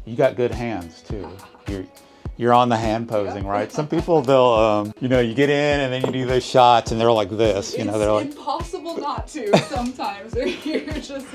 You got good hands too. You're on the hand posing, right? Some people, they'll, you know, you get in and then you do those shots and they're like this, you know, they're like... It's impossible not to sometimes. You're just...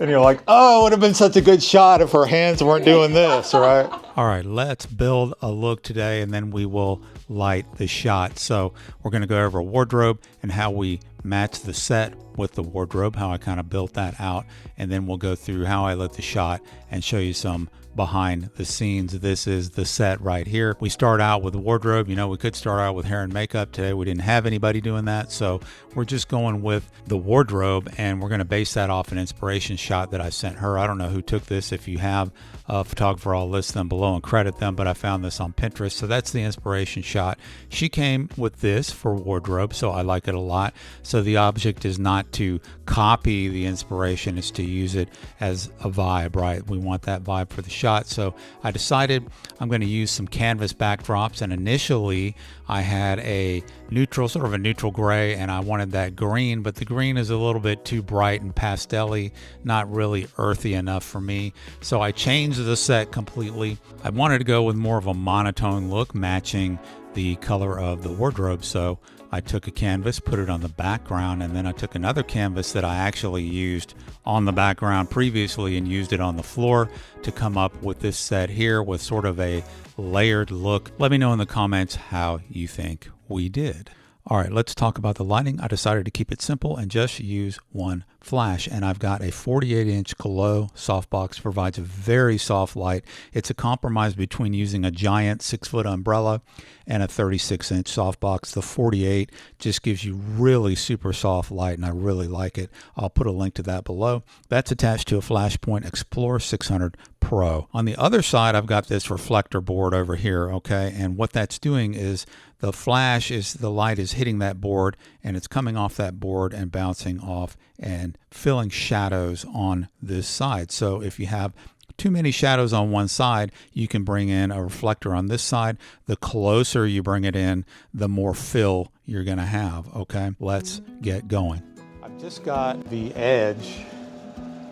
And you're like, oh, it would have been such a good shot if her hands weren't doing this, right? All right, let's build a look today and then we will light the shot. So we're going to go over wardrobe and how we match the set with the wardrobe, how I kind of built that out. And then we'll go through how I lit the shot and show you some behind the scenes. This is the set right here. We start out with wardrobe. You know, we could start out with hair and makeup. Today we didn't have anybody doing that, so we're just going with the wardrobe, and we're going to base that off an inspiration shot that I sent her. I don't know who took this. If you have a photographer, I'll list them below and credit them, but I found this on Pinterest, so that's the inspiration shot. She came with this for wardrobe, so I like it a lot. So the object is not to copy the inspiration, it's to use it as a vibe, right? We want that vibe for the shot. So I decided I'm going to use some canvas backdrops, and initially I had a neutral, sort of a neutral gray, and I wanted that green, but the green is a little bit too bright and pastel-y, not really earthy enough for me. So I changed the set completely. I wanted to go with more of a monotone look, matching the color of the wardrobe. So I took a canvas, put it on the background, and then I took another canvas that I actually used on the background previously and used it on the floor to come up with this set here with sort of a layered look. Let me know in the comments how you think we did. All right, let's talk about the lighting. I decided to keep it simple and just use one flash, and I've got a 48-inch Glow softbox. Provides a very soft light. It's a compromise between using a giant 6-foot umbrella and a 36-inch softbox. The 48 just gives you really super soft light, and I really like it. I'll put a link to that below. That's attached to a Flashpoint Explorer 600 Pro. On the other side, I've got this reflector board over here, okay? And what that's doing is the flash is, the light is hitting that board and it's coming off that board and bouncing off and filling shadows on this side. So if you have too many shadows on one side, you can bring in a reflector on this side. The closer you bring it in, the more fill you're gonna have, okay? Let's get going. I've just got the edge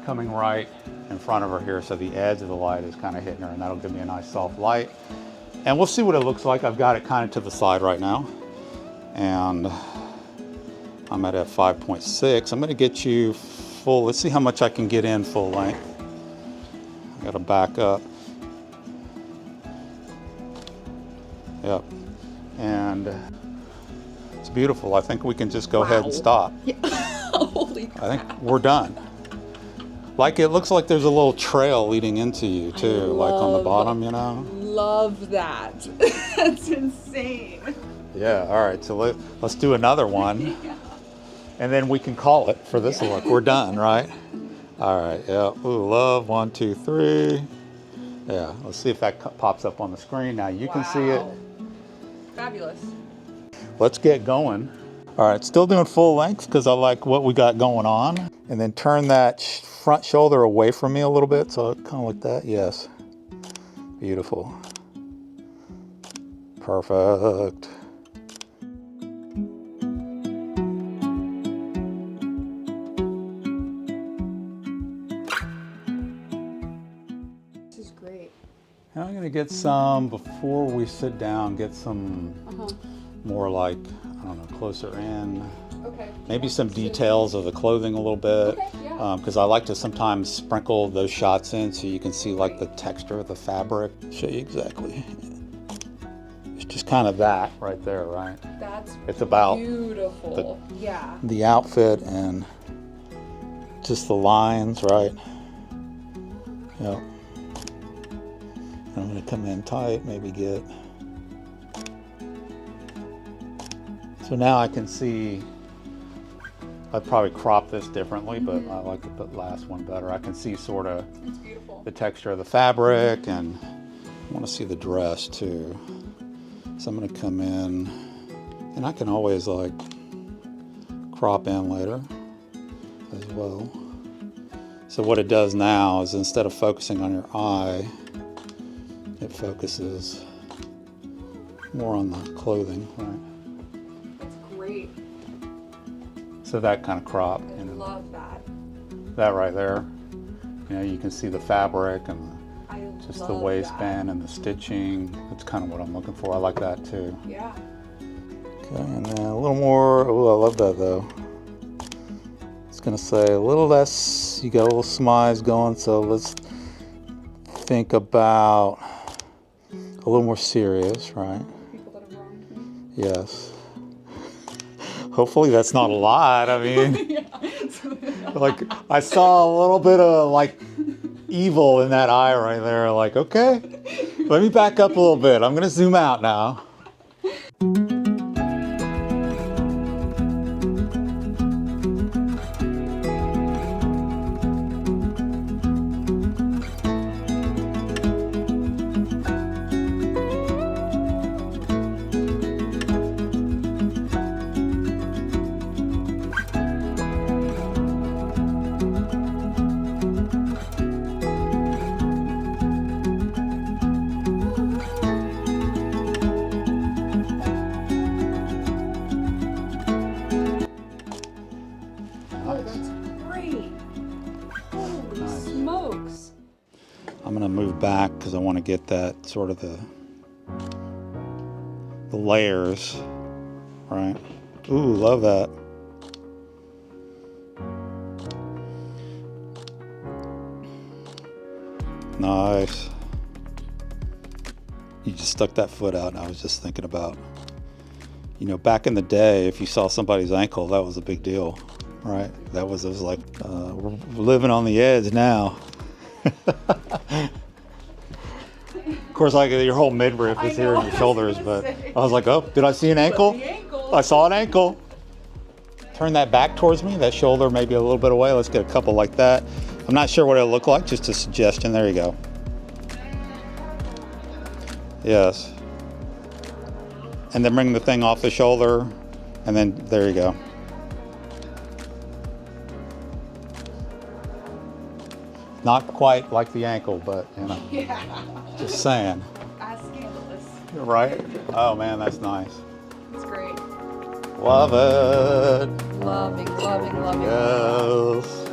coming right in front of her here, so the edge of the light is kind of hitting her, and that'll give me a nice soft light. And we'll see what it looks like. I've got it kind of to the side right now, and I'm at f5.6. I'm going to get you full. Let's see how much I can get in full length. I got to back up. Yep. And it's beautiful. I think we can just go ahead and stop. Yeah. Holy crap. I think we're done. Like, it looks like there's a little trail leading into you too, like on the bottom, you know? Love that. That's insane. Yeah, all right, so let's do another one. Yeah. And then we can call it for this look. We're done, right? All right, yeah. Ooh, love, 1, 2, 3. Yeah, let's see if that pops up on the screen. Now you can see it. Fabulous. Let's get going. All right, still doing full length because I like what we got going on. And then turn that front shoulder away from me a little bit, so kind of like that, yes. Beautiful. Perfect. This is great. And I'm gonna get some, before we sit down, get some more like, I don't know, closer in. Okay. Maybe some details of the clothing a little bit. Okay, yeah. Because I like to sometimes sprinkle those shots in so you can see like the texture of the fabric. Show you exactly. It's just kind of that right there, right? It's about beautiful. the outfit and just the lines, right? Yep. And I'm going to come in tight, maybe get. So now I can see. I'd probably crop this differently, but I like the last one better. I can see sort of the texture of the fabric, and I want to see the dress too. So I'm going to come in, and I can always like crop in later as well. So what it does now is, instead of focusing on your eye, it focuses more on the clothing, right? That's great. So that kind of crop. I love that. That right there. You know, you can see the fabric and Just the Love waistband and the stitching. That's kind of what I'm looking for. I like that too. Yeah. Okay, and then a little more. Oh, I love that though. It's gonna say a little less. You got a little smize going, so let's think about a little more serious, right? People that have wronged me. Yes. Hopefully that's not a lot. I mean, Yeah. like I saw a little bit of like evil in that eye right there. Like, okay, let me back up a little bit. I'm gonna zoom out now. Oh, that's great. Holy smokes. I'm gonna move back because I want to get that sort of the layers, right? Ooh, love that. Nice. You just stuck that foot out, and I was just thinking about, you know, back in the day, if you saw somebody's ankle, that was a big deal, right? It was like, we're living on the edge now. Of course, like your whole midriff is here in your shoulders, but I was like, oh, did I see an ankle? I saw an ankle. Turn that back towards me, that shoulder maybe a little bit away. Let's get a couple like that. I'm not sure what it'll look like, just a suggestion. There you go. Yes. And then bring the thing off the shoulder, and then there you go. Not quite like the ankle, but you know, Yeah. just saying. As scandalous. Right? Oh man, that's nice. It's great. Love it. Loving. Yes.